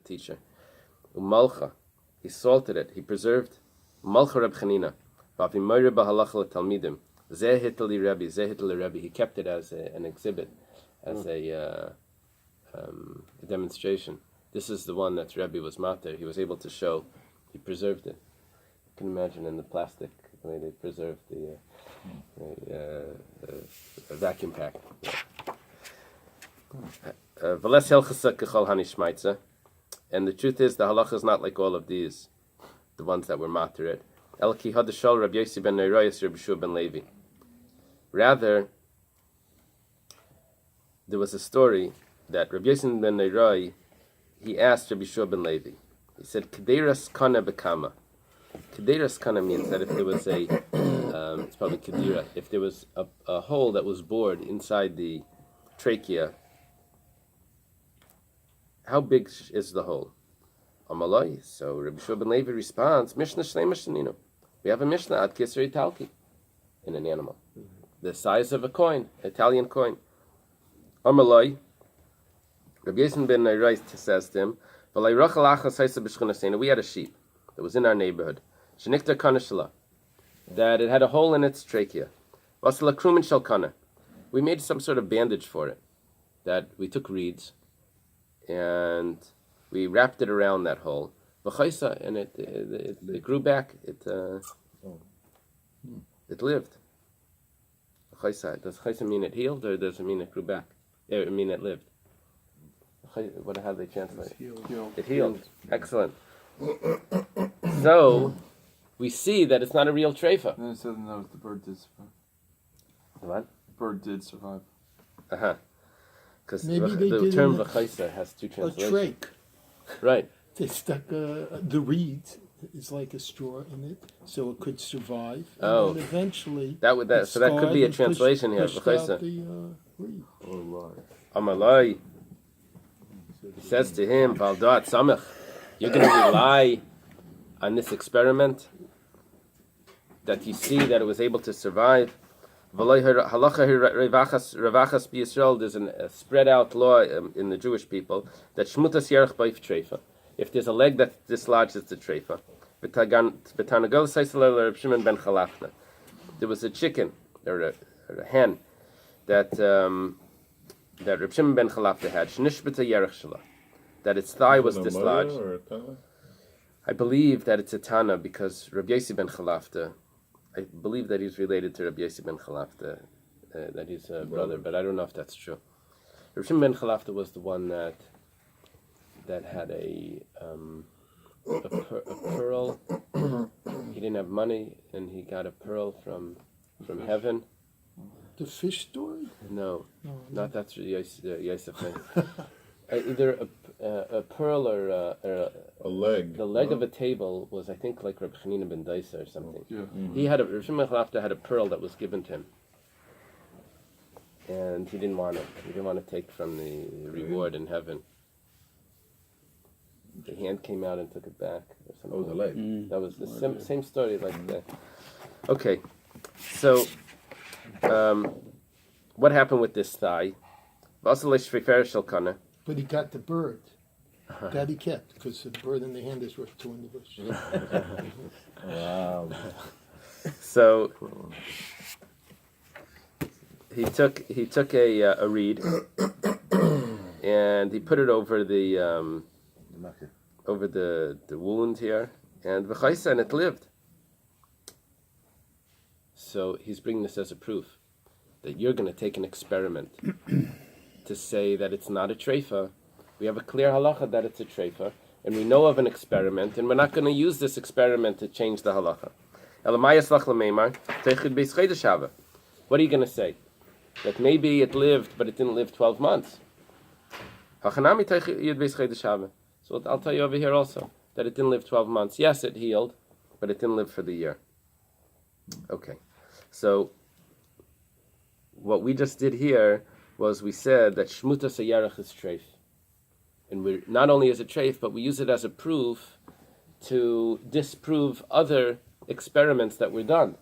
teacher. Umalcha, he salted it, he preserved. Umalcha Reb Chanina, Vavi Moira Bahalacha Talmidim, Zeh Hitali Rabbi, Zeh Hitali Rabbi. He kept it as an exhibit, as a demonstration. This is the one that Rabbi was mater. He was able to show. He preserved it. You can imagine in the plastic the way they preserved the vacuum pack. And the truth is, the halacha is not like all of these, the ones that were matered. Rather, there was a story that Rabbi Yossi ben Neirai, he asked Rabbi Shua ben Levi. He said, "Kederas kana bekama." Kederas kana means that if there was it's probably kedira, if there was a hole that was bored inside the trachea, how big is the hole? Amalai. So Rabbi Shua ben Levi responds, Mishnah Shlema Shaninu. We have a Mishnah at Kisri Talki in an animal, the size of a coin, Italian coin. Amalai. Rabbi Yossi ben Neirai says to him, we had a sheep that was in our neighborhood, that it had a hole in its trachea. We made some sort of bandage for it, that we took reeds and we wrapped it around that hole, and it grew back. It lived. Does chaysa mean it healed, or does it mean it grew back? It mean it lived. How do they translate? It healed. Excellent. So we see that it's not a real treifa. And it said no, the bird did survive. What? The bird did survive. Because the term v'chaisa has two translations. A trach. Right. They stuck the reed is like a straw in it, so it could survive. Oh. And eventually, so that could be a translation here. V'chaisa. Amalai. He says to him, Valdat Samech, you're going to rely on this experiment that you see that it was able to survive. There's a spread out law in the Jewish people that Shmutas Yerach Baif Treifa. If there's a leg that dislodges the Treifa, there was a chicken or a hen that Reb Shimon ben Chalafta had, that its thigh was dislodged. I believe that it's a Tana because Rabbi Yossi ben Chalafta, I believe that he's related to Rabbi Yossi ben Chalafta, that he's a brother, but I don't know if that's true. Reb Shimon ben Chalafta was the one that had a pearl. He didn't have money, and he got a pearl from heaven. The fish story? No, not that's Yosef. Either a pearl or a leg. The leg of a table was, I think, like Reb Chanina ben Daisa or something. Yeah. Mm-hmm. He had Reb Shimon Chalafta had a pearl that was given to him, and he didn't want it. He didn't want to take from the reward in heaven. The hand came out and took it back. Or something. Oh, the leg. That was the same story like that. Okay, so. What happened with this thigh? But he got the bird. That he kept, because the bird in the hand is worth two in the bush. Wow. So he took a reed and he put it over the wound here, and it lived. So he's bringing this as a proof that you're going to take an experiment to say that it's not a treifa. We have a clear halacha that it's a treifa, and we know of an experiment, and we're not going to use this experiment to change the halacha. What are you going to say? That maybe it lived, but it didn't live 12 months. So I'll tell you over here also that it didn't live 12 months. Yes, it healed, but it didn't live for the year. Okay, so what we just did here was we said that Shmutas Hayarach is treif. And we not only is it treif, but we use it as a proof to disprove other experiments that were done.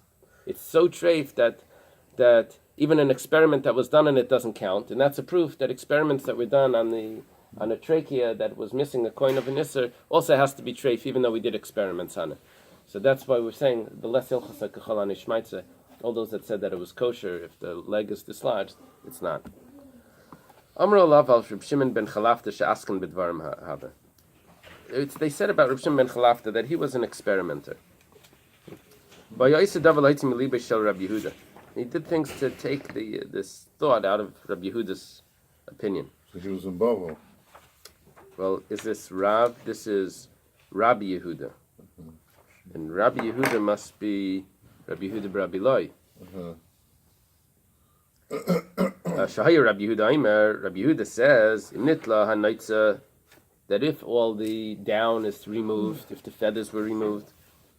It's so treif that even an experiment that was done and it doesn't count, and that's a proof that experiments that were done on the on a trachea that was missing a coin of an isser also has to be treif, even though we did experiments on it. So that's why we're saying the less ilchasa kachal ani shmaitze. All those that said that it was kosher, if the leg is dislodged, it's not. Amr olav al Reb Shimon ben Chalafta she'asken b'dvarim haba. They said about Reb Shimon ben Chalafta that he was an experimenter. He did things to take this thought out of Rabbi Yehuda's opinion. So he was in Bavel. Well, is this Rav? This is Rabbi Yehuda. And Rabbi Yehuda must be Rabbi Yehuda Rabbi Eily. Shahaya Rabbi Yehuda Aimer, Rabbi Yehuda says, Nitla hanaitza, that if all the down is removed, if the feathers were removed,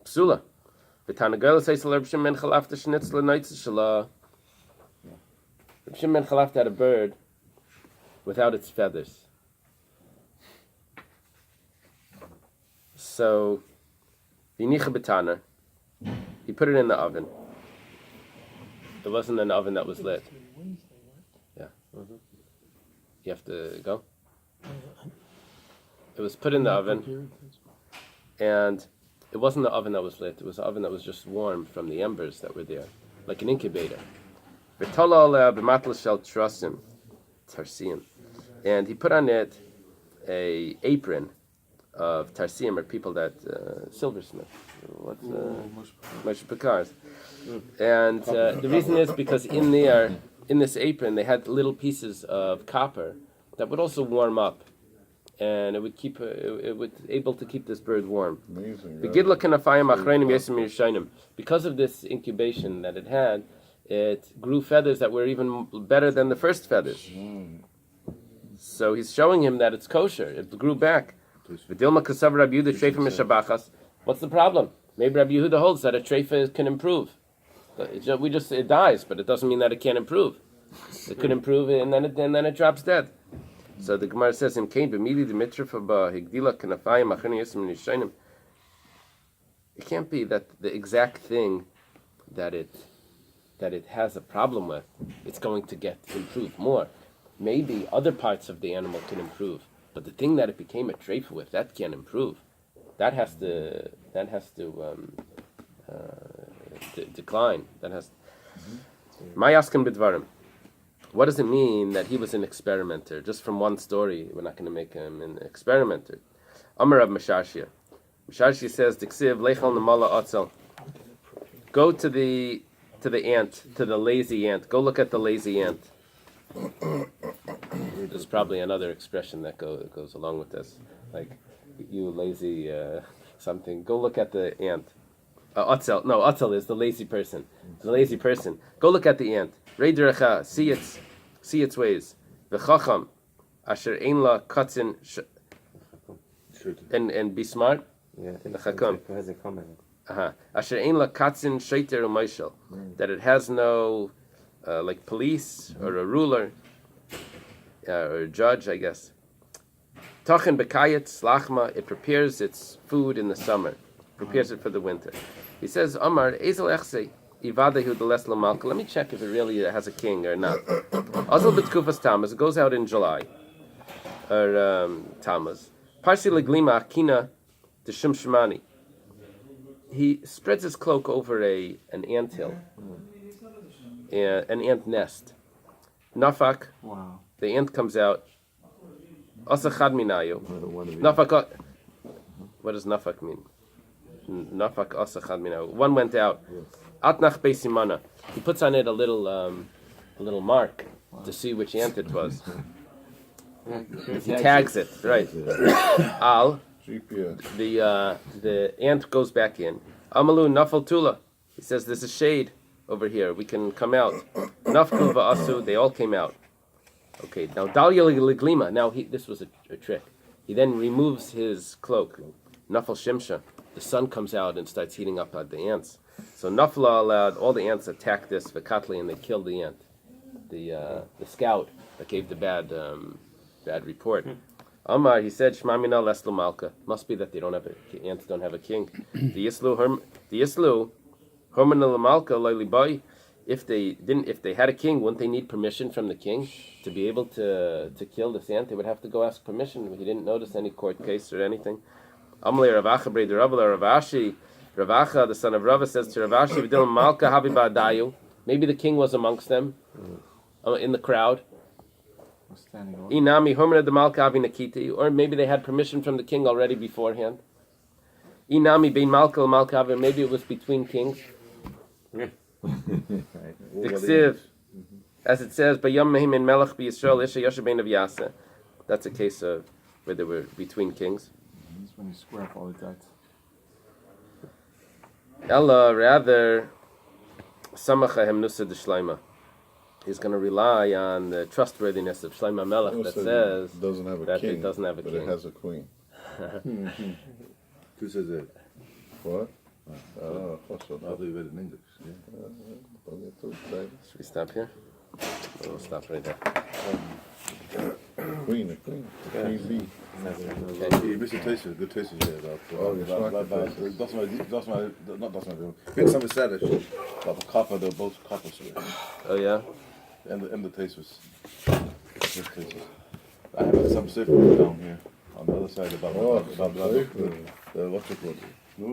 psula. V'tanagal says Rabbi Shimon ben Chalafta shnitzla naitza shala. Rabbi Shimon ben Chalafta had a bird without its feathers. So, v'nicha b'tana, he put it in the oven. It wasn't an oven that was lit. Yeah. You have to go? It was put in the oven, and it wasn't the oven that was lit. It was an oven that was just warm from the embers that were there, like an incubator. And he put on it a apron of tarsiim, or people that silversmith. What's Moshe Pekars? And the reason is because in this apron they had little pieces of copper that would also warm up, and it would able to keep this bird warm. Amazing. Because of this incubation that it had, it grew feathers that were even better than the first feathers. So he's showing him that it's kosher. It grew back. What's the problem? Maybe Rabbi Yehuda holds that a treifa can improve. It dies, but it doesn't mean that it can't improve. It could improve, and then it drops dead. So the Gemara says, it can't be that the exact thing that it has a problem with, it's going to get improved more. Maybe other parts of the animal can improve, but the thing that it became a treifa with, that can't improve. That has to decline. That has. Mayaskim b'dvarim. What does it mean that he was an experimenter? Just from one story, we're not going to make him an experimenter. Amar Rav Mashashia. Mashashia says, "Diksiv leichal namala atzel." Go to the ant, to the lazy ant. Go look at the lazy ant. There's probably another expression that goes along with this, like you lazy something. Go look at the ant. Atzel. No, atzel is the lazy person. The lazy person. Go look at the ant. Reiderecha, see its ways. V'chacham, asher ein la katzin, and be smart. Yeah, I think V'chakam. has a comment. Asher ein la katzin sheiter u'maishel, that it has no like police or a ruler or a judge, I guess. Tachin bekayet slachma, it prepares its food in the summer, prepares it for the winter. He says, Amar, Ezel echse, Ivadehu deles lamalka. Let me check if it really has a king or not. Azal b'tkufas Tammuz, it goes out in July, or Tammuz. Parsi leglima akina de shumshmani. He spreads his cloak over an anthill, an ant nest. Nafak, Wow. the ant comes out. Asa chad minayu. Nafak. What does nafak mean? Nafak asa chad minayu. One went out. Atnach beisimana. He puts on it a little mark to see which ant it was. He tags it, right? Al. GPS. The ant goes back in. Amalu nafal tula. He says there's a shade over here. We can come out. Nafku va'asu. They all came out. Okay. Now dalya liglima. Now this was a trick. He then removes his cloak. Nafal shimsha. The sun comes out and starts heating up the ants. So Nafla allowed all the ants attack this v'katli, and they killed the ant, the scout that gave the bad report. Amar, he said, Shma mina leslu malka. Must be that they don't have ants don't have a king. The yislu herman malka loyli boy. if they had a king, wouldn't they need permission from the king to be able to kill the ant? They would have to go ask permission. He didn't notice any court case or anything. Amalei Ravacha Brei Derabala Ravashi. Ravacha, the son of Rava, says to Ravashi, "V'dil Malka Habi Ba'adayu." Maybe the king was amongst them, in the crowd. Inami Humra de Malka Habi Nakiti, or maybe they had permission from the king already beforehand. Inami Bein Malka al Malka Habi, maybe it was between kings. Diksiv, as it says, "Bayam Mehim in Melech BeYisrael Isha Yosha Bein of Yasa." That's a case of where they were between kings. That's when you square up all the debts. Ella, rather, Samachahem Nusa de Shleima. He's going to rely on the trustworthiness of Shleima Melech that says it doesn't have a that king, it doesn't have a but king. it has a queen. Who says that? What? I thought you read it in English. Don't get too excited. Should we stop here? We'll stop right there. Queen, the queen bee. You missed a taste, good taste here about. Not Big Summer Sadish. About the copper, they're both copper. Oh yeah? And the taste was. I have some safe down here on the other side about What's it called? No,